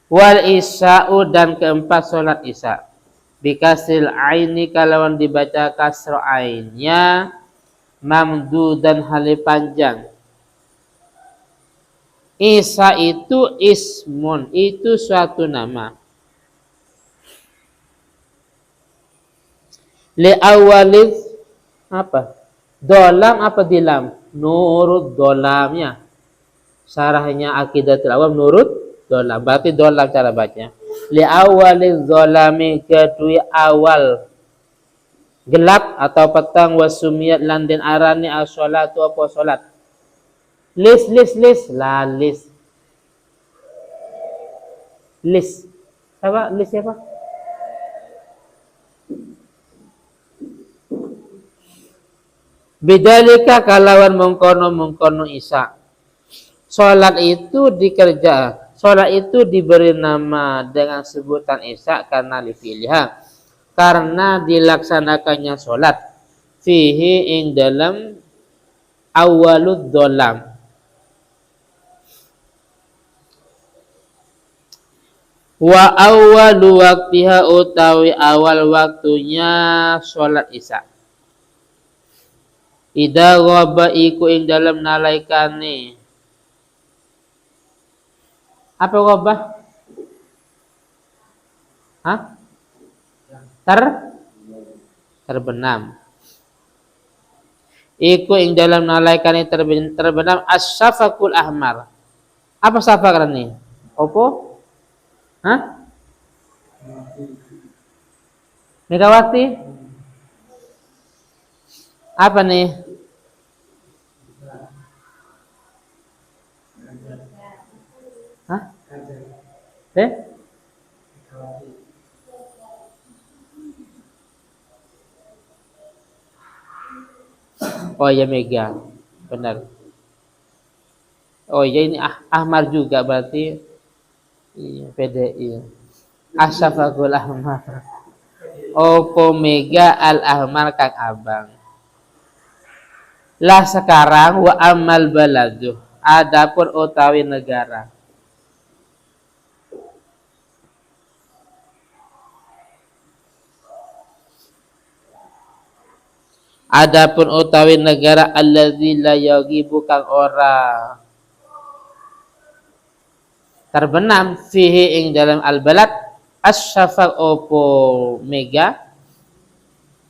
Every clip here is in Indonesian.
Wal isya'u dan keempat sholat isya. Bikasil aini kalawan dibaca kasro ainnya mamdu dan hali panjang. Isya itu ismun, itu suatu nama. Li awalid apa? Dolam apa dilam? Nurut dolamnya. Sarahnya Aqidatul Awam nurut dolam. Berarti dolam cara bacanya. Li awalid dolami kedua awal gelap atau petang wasumiyat landin arani as-sholatu apa salat. Lis la lis. Lis. Apa? Lis siapa? Bidalika kalawan mengkono isya. Salat itu salat itu diberi nama dengan sebutan isya karena lifiliha. Karena dilaksanakannya salat fihi ing dalam awalud dolam. Wa awwalu waqtiha utawi awal waktunya salat isya. Ida ghaba iku ing dalam nalaikane. Apa ghaba? Hah? Terbenam. Iku ing dalam nalaikane terbenam as-safaqul ahmar. Apa safaq ini? Opo? Hah? Megawati? Apa nih? Hah? Oh ya Mega, benar. Oh ya ini Ahmar juga berarti. Iya, PDI. Asyafaqul Ahmar. Opo Mega Al Ahmar Kang Abang. Lah sekarang wa amal baladu. Adapun utawi negara. Adapun utawi negara allazi la yaghibu kang ora terbenam fihi ing dalam al-balad as-syafaq opo mega.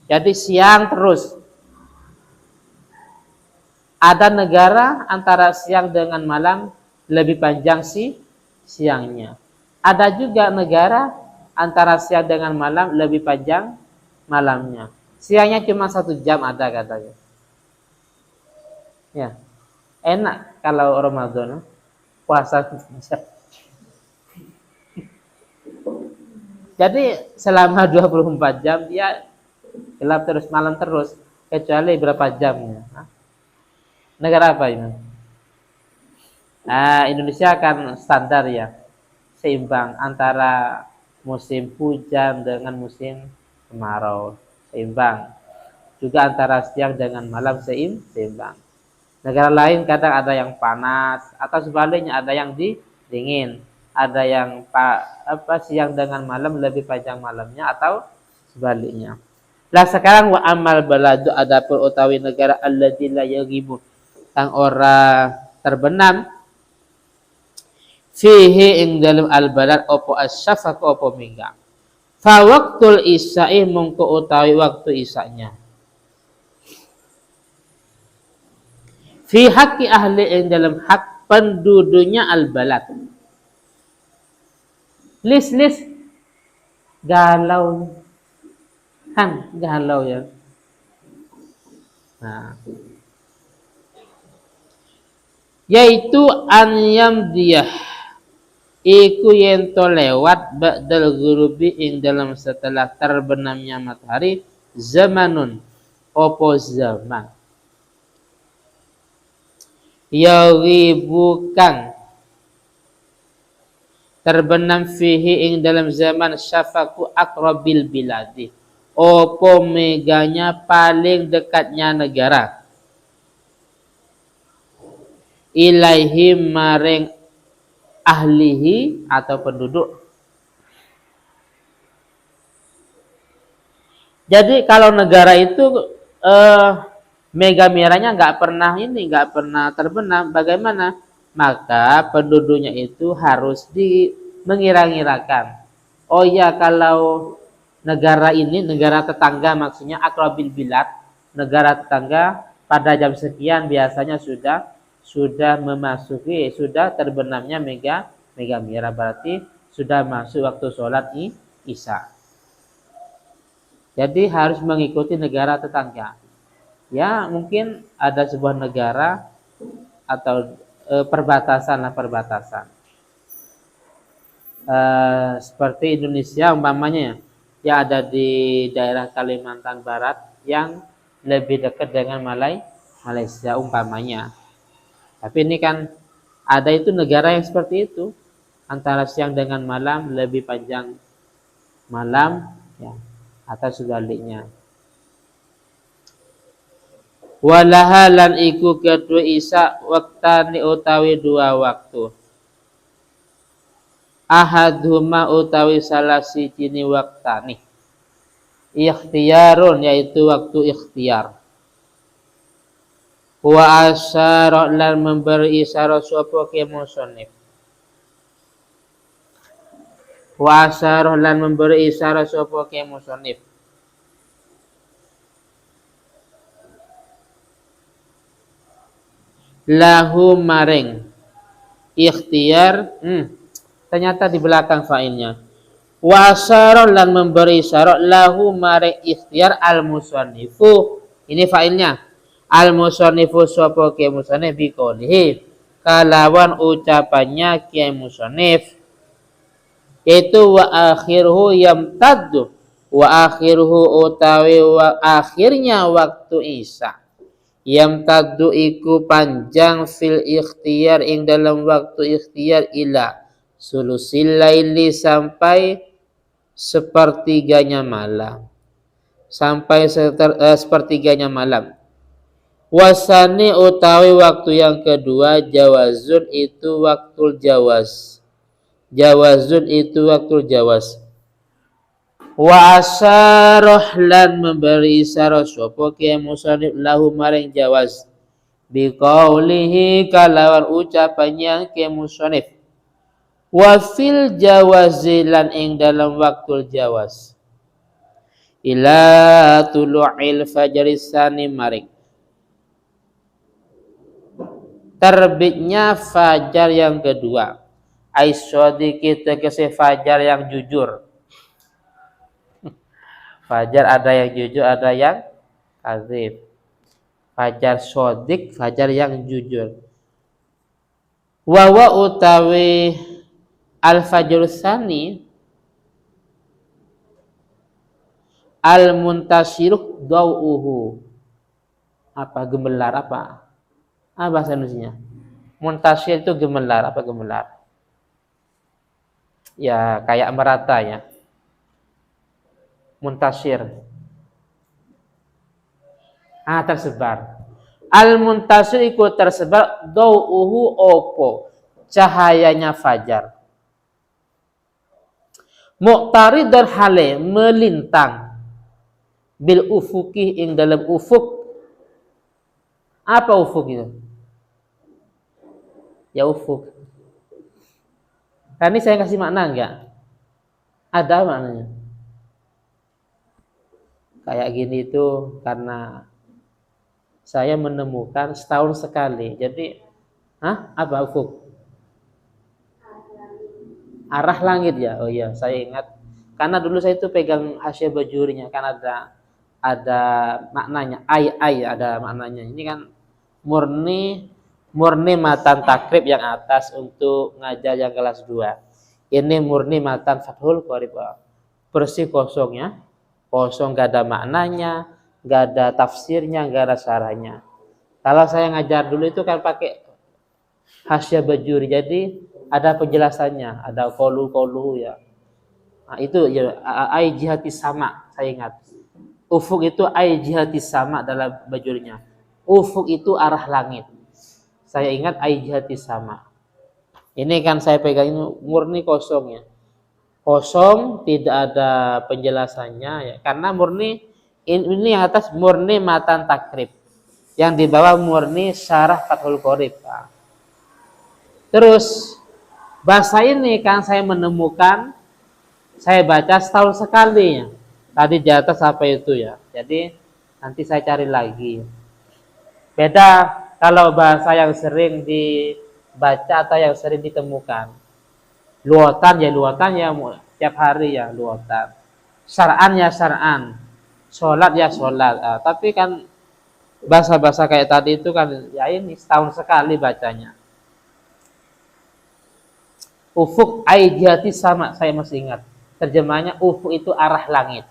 Jadi siang terus. Ada negara antara siang dengan malam lebih panjang siangnya. Ada juga negara antara siang dengan malam lebih panjang malamnya. Siangnya cuma 1 jam ada katanya. Ya, enak kalau Ramadan puasa. Jadi selama 24 jam dia gelap terus malam terus kecuali berapa jamnya. Negara apa ini? Indonesia kan standar ya, seimbang antara musim hujan dengan musim kemarau, seimbang. Juga antara siang dengan malam seimbang. Negara lain kadang ada yang panas atau sebaliknya ada yang dingin, ada yang siang dengan malam lebih panjang malamnya atau sebaliknya. Lah sekarang wa amal baladu adapun utawi negara allati la yaghibu kang ora terbenam fihi ing dalam al-balad opo as-syafaq opo mingga. Fa waqtul isya'i mungko utawi waktu isya-nya. Fi haqqi ahli ing dalam hak penduduknya al-balad. Lis galau. Kan galau ya. Nah. Yaitu an yamdiyah iku yen to lewat ba'dal ghurubi ing dalam setelah terbenamnya matahari zamanun opo zaman yawi bukan terbenam fihi ing dalam zaman syafaku akrabil biladi opo meganya paling dekatnya negara ilaihim maring ahlihi atau penduduk. Jadi kalau negara itu mega merahnya nggak pernah terbenam, bagaimana? Maka penduduknya itu harus mengira-ngirakan. Oh ya, kalau negara ini, negara tetangga maksudnya akrabil bilad, negara tetangga pada jam sekian biasanya sudah terbenamnya mega merah, berarti sudah masuk waktu sholat isya. Jadi harus mengikuti negara tetangga. Ya, mungkin ada sebuah negara atau perbatasan. Seperti Indonesia umpamanya yang ada di daerah Kalimantan Barat yang lebih dekat dengan Malaysia umpamanya. Tapi ini kan ada itu negara yang seperti itu, antara siang dengan malam lebih panjang malam ya, atau sebaliknya. Walaha lan iku kedua isya waktani utawi dua waktu. Ahadhuma utawi salah sijine waktani. Ikhtiyarun yaitu waktu ikhtiar. Wa asyara lan memberi isyarat sapa ke musannif. Wa asyara lan memberi isyarat sapa ke musannif. Lahu maring ikhtiar ternyata di belakang fa'ilnya wa asyara lan memberi isyarat lahu maring ikhtiar al musannifu, ini fa'ilnya al musannifu sapa ke musannif biqaulihi kalawan ucapannya ke musannif yaitu wa akhiruhu yamtaddu wa akhiruhu utawi wa akhirnya waktu isya yamtaddu iku panjang fil ikhtiyar ing dalam waktu ikhtiyar ila sulusil laili sampai sepertiganya malam, sampai sepertiganya malam. Wasani utawi waktu yang kedua jawazun itu waktu jawaz, jawazun itu waktu jawaz. Wa asyarah lan memberi isyarat sapa ke musannif lahu maring jawaz biqaulihi kalawan ucapannya ke musannif wa fil jawazi lan ing dalam waktu jawaz ila tulu'il fajri sani maring terbitnya fajar yang kedua aisyadiki tegese fajar yang jujur. Fajar ada yang jujur, ada yang kadzib. Fajar sodik, fajar yang jujur. Wa utawi al-fajr tsani al-muntasiru dau'uhu. Apa gemelar apa? Apa bahasa Indonesianya? Muntasir itu gemelar, apa gemelar? Ya, kayak merata ya. Muntasir. Tersebar. Al-muntasir ikut tersebar dau'uhu opo cahayanya fajar. Muqtaridun hale melintang bil ufuki ing dalam ufuk. Apa ufuk itu? Ya ufuk. Ini saya kasih makna enggak? Ada maknanya. Kayak gini itu karena saya menemukan setahun sekali. Jadi, apa ufuk? Arah langit ya. Oh iya, saya ingat. Karena dulu saya itu pegang Hasyiah Bajurinya, kan ada maknanya. Ada maknanya. Ini kan murni matan takrib yang atas untuk ngajar yang kelas 2. Ini murni matan Fathul Qorib. Bersih kosongnya. Kosong, gak ada maknanya, gak ada tafsirnya, gak ada syarahnya. Kalau saya ngajar dulu itu kan pakai Hasyiah Bajuri, jadi ada penjelasannya, ada qaulu ya. Nah, itu ya ai jihati sama, saya ingat. Ufuk itu ai jihati sama dalam Bajurinya. Ufuk itu arah langit. Saya ingat ai jihati sama. Ini kan saya pegang ini murni kosong ya. Kosong, tidak ada penjelasannya ya. Karena murni ini yang atas murni matan takrib. Yang di bawah murni syarah Fathul Qorib. Nah. Terus bahasa ini kan saya menemukan, saya baca setahun sekali ya. Tadi di atas apa itu ya. Jadi nanti saya cari lagi. Beda kalau bahasa yang sering dibaca atau yang sering ditemukan. Luotan ya tiap hari ya luotan. Syar'an ya syar'an. Sholat ya sholat. Tapi kan bahasa-bahasa kayak tadi itu kan ya ini setahun sekali bacanya. Ufuk aijati sama, saya masih ingat. Terjemahnya ufuk itu arah langit.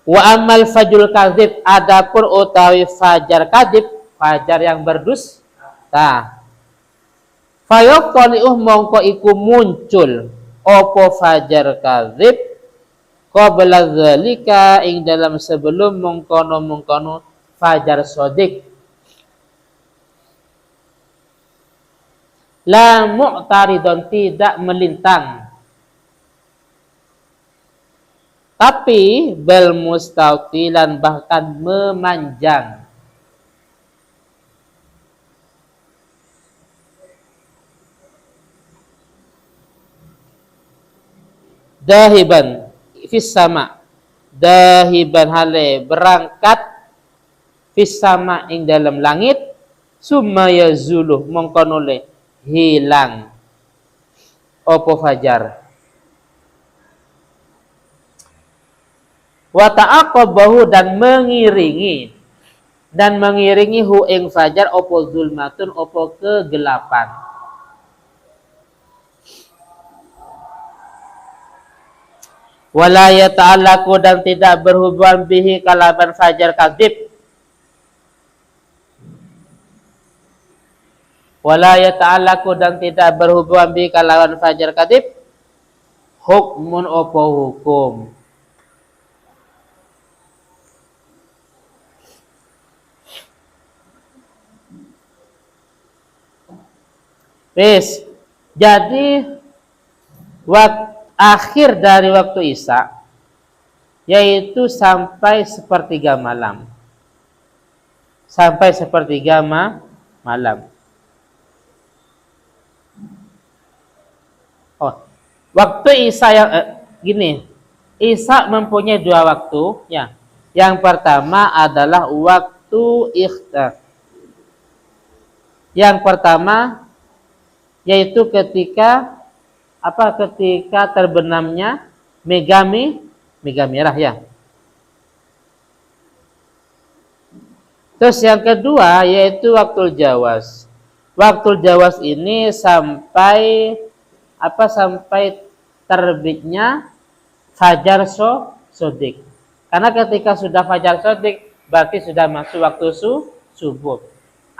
Wa amal fajrul kadzib, adapun utawi fajar kadzib, fajar yang berdusta. Fayaqtali'uh mongko iku muncul opo fajar kadzib qabla dzalika ing dalam sebelum mengkono fajar shadiq. La mu'taridon, tidak melintang. Tapi bal mustatilan, bahkan memanjang. Dahiban fis sama. Dahiban hale berangkat fis sama ing dalam langit, summa yazuluh mongkonole hilang opo fajar. Wa ta'aqabahu, dan mengiringi hu ing fajar opo zulmatun, opo kegelapan. Wala yata'allaqu, dan tidak berhubungan bihi kalaban fajar kadzib. Wala yata'allaqu, dan tidak berhubungan bihi kalaban fajar kadzib. Hukmun opo hukum. Wis, jadi akhir dari waktu Isya yaitu sampai sepertiga malam. Sampai sepertiga malam. Oh, waktu Isya yang gini. Isya mempunyai dua waktu ya. Yang pertama adalah waktu ikhtar. Yang pertama yaitu ketika terbenamnya mega merah ya. Terus yang kedua yaitu waktu jawas. Waktu jawas ini sampai terbitnya fajar shadiq. Karena ketika sudah fajar shadiq berarti sudah masuk waktu subuh.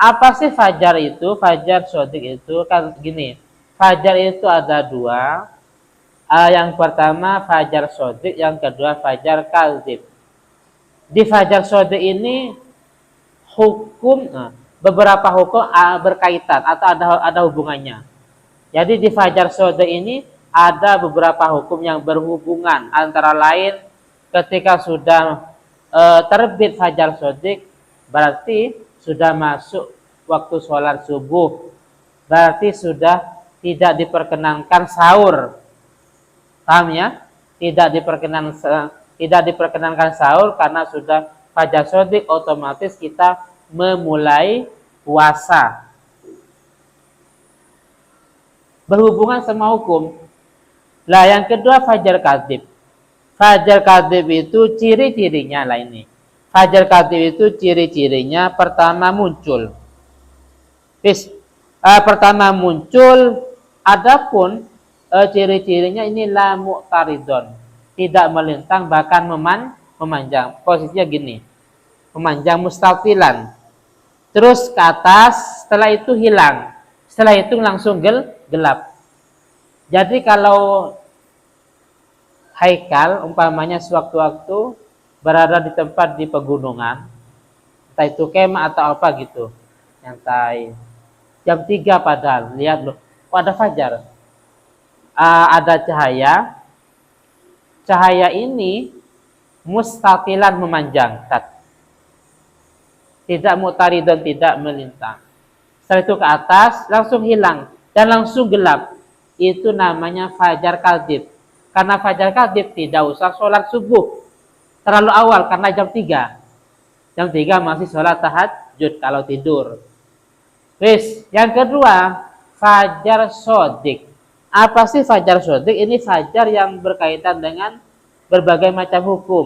Apa sih fajar itu? Fajar shadiq itu kan gini. Fajar itu ada dua. Yang pertama fajar shadiq, yang kedua fajar kadzib. Di fajar shadiq ini beberapa hukum berkaitan atau ada hubungannya. Jadi di fajar shadiq ini ada beberapa hukum yang berhubungan, antara lain ketika sudah terbit fajar shadiq berarti sudah masuk waktu sholat subuh, berarti sudah tidak diperkenankan sahur. Paham ya? Tidak diperkenankan sahur karena sudah fajar shadiq, otomatis kita memulai puasa. Berhubungan sama hukum. Lah yang kedua fajar kadzib. Fajar kadzib itu ciri-cirinya lah ini. Fajar kadzib itu ciri-cirinya pertama muncul. Pertama muncul, adapun ciri-cirinya ini la mu'taridon, tidak melintang bahkan memanjang. Posisinya gini. Memanjang mustatilan. Terus ke atas, setelah itu hilang. Setelah itu langsung gelap. Jadi kalau haikal umpamanya sewaktu-waktu berada di tempat di pegunungan, entah itu kemah atau apa gitu, nyantai. Jam 3 padahal. Lihat loh. Oh, ada fajar. Ada cahaya. Cahaya ini mustatilan memanjang. Tidak mu'taridun, tidak melintang. Setelah itu ke atas, langsung hilang. Dan langsung gelap. Itu namanya fajar kadhib. Karena fajar kadhib tidak usah sholat subuh. Terlalu awal, karena jam 3. Jam 3 masih sholat tahajud kalau tidur. Wis, yang kedua, fajar sodik. Apa sih fajar sodik? Ini fajar yang berkaitan dengan berbagai macam hukum.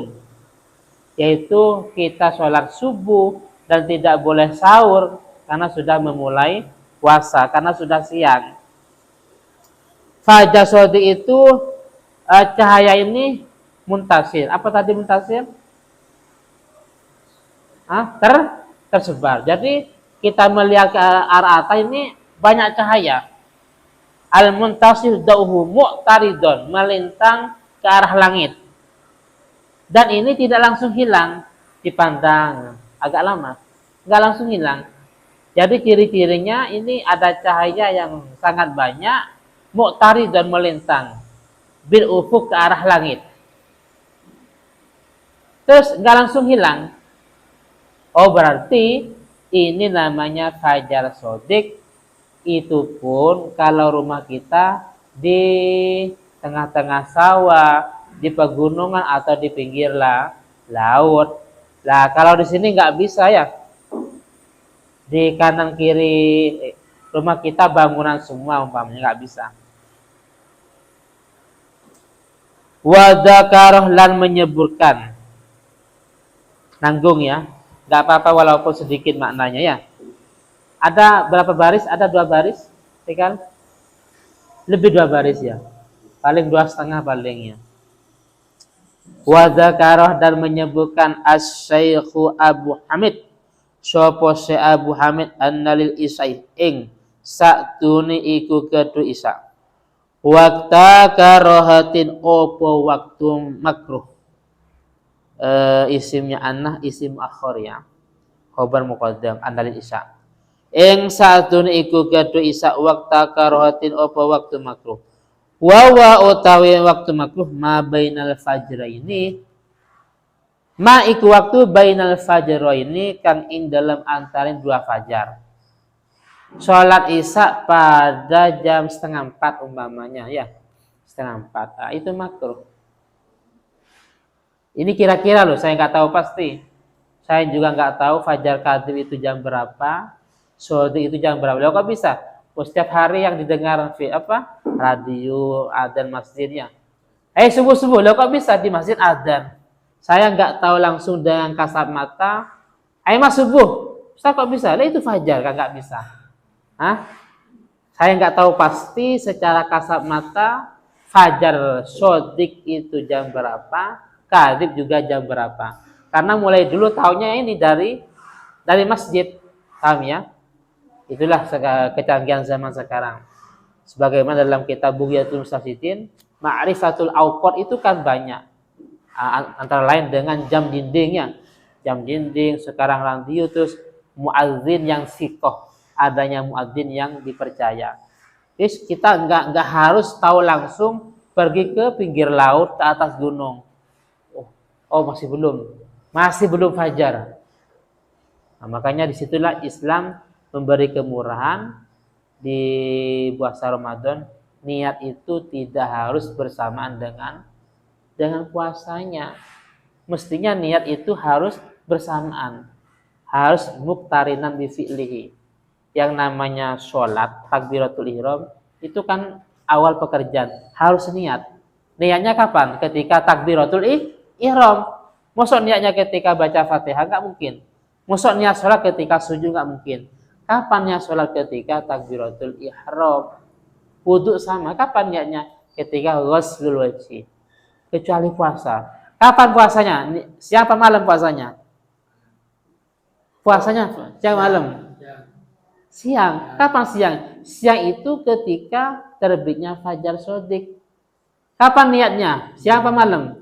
Yaitu kita sholat subuh dan tidak boleh sahur karena sudah memulai puasa, karena sudah siang. Fajar sodik itu cahaya ini muntasir. Apa tadi muntasir? Tersebar. Jadi kita melihat ke arah atas ini banyak cahaya. Al-muntasir dauhu mu'taridun, melintang ke arah langit. Dan ini tidak langsung hilang, dipandang agak lama, nggak langsung hilang. Jadi ciri-cirinya ini ada cahaya yang sangat banyak, mu'taridun, melintang bil ufuk ke arah langit. Terus nggak langsung hilang. Oh, berarti ini namanya fajar sodik. Itu pun kalau rumah kita di tengah-tengah sawah, di pegunungan atau di pinggir laut. Lah kalau di sini nggak bisa ya. Di kanan kiri rumah kita bangunan semua umpamanya, nggak bisa. Wa dzakaroh, lan menyebutkan. Nanggung ya. Nggak apa-apa walaupun sedikit maknanya ya. Ada berapa baris? Ada 2 baris. Kan? Lebih 2 baris ya. Paling 2,5 palingnya. Wa dzakaroh, dan menyebutkan as-syaikhu Abu Hamid. Sopo Syekh Abu Hamid annalil isai ing satune iku kedu isa. Wakta karohatin opo waktu makruh. Isimnya annah, isim akhir ya. Khobar muqaddam annalil isa. Ing satune iku kedu isa wakta karohatin opo waktu makruh. Wa utawi waktu makruh ma bainal fajraini, ma iku waktu bainal fajraini kang ing dalam antarin 2 fajar. Sholat isya pada jam 3:30 umpamanya ya, 3:30. Nah, itu makruh. Ini kira-kira loh, saya nggak tahu pasti. Saya juga nggak tahu fajar kadhib itu jam berapa, sodik itu jam berapa. Loh, kok bisa? Setiap hari yang didengar radio adzan masjidnya. Subuh-subuh, loh kok bisa di masjid adzan? Saya nggak tahu langsung dengan kasat mata. Mas subuh, Ustaz kok bisa? Lah itu fajar kan nggak bisa. Saya nggak tahu pasti secara kasat mata fajar sodik itu jam berapa, kadhib juga jam berapa. Karena mulai dulu tahunya ini dari masjid, paham ya? Itulah kecanggihan zaman sekarang. Sebagaimana dalam kitab Bughyatul Mustafidin, ma'rifatul awqat itu kan banyak. Antara lain dengan jam dindingnya. Jam dinding, sekarang radio, terus muadzin yang sikoh. Adanya muadzin yang dipercaya. Terus kita nggak harus tahu langsung pergi ke pinggir laut, ke atas gunung. Oh masih belum fajar. Nah, makanya disitulah Islam memberi kemurahan di puasa Ramadan. Niat itu tidak harus bersamaan dengan puasanya. Mestinya niat itu harus bersamaan. Harus muqtarinan bi fi'lihi. Yang namanya sholat, takbiratul ihram, itu kan awal pekerjaan. Harus niat. Niatnya kapan? Ketika takbiratul ihram. Maksud niatnya ketika baca Fatihah? Nggak mungkin. Maksud niat sholat ketika sujud? Nggak mungkin. Kapan niat sholat? Ketika takbiratul ihram. Wudhu sama. Kapan niatnya? Ketika ghuslul wajhi. Kecuali puasa. Kapan puasanya? Siapa malam puasanya? Puasanya siang malam? Siang. Kapan siang? Siang itu ketika terbitnya fajar sodik. Kapan niatnya? Siapa malam?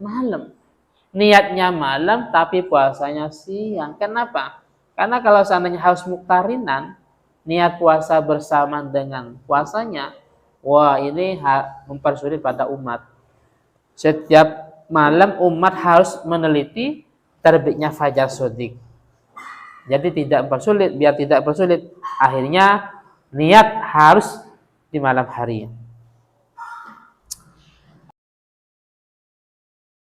Malam. Niatnya malam tapi puasanya siang. Kenapa? Karena kalau seandainya harus muqtarinan, niat puasa bersama dengan puasanya, wah ini mempersulit pada umat. Setiap malam umat harus meneliti terbitnya fajar shodiq. Jadi tidak mempersulit, biar tidak mempersulit, akhirnya niat harus di malam hari.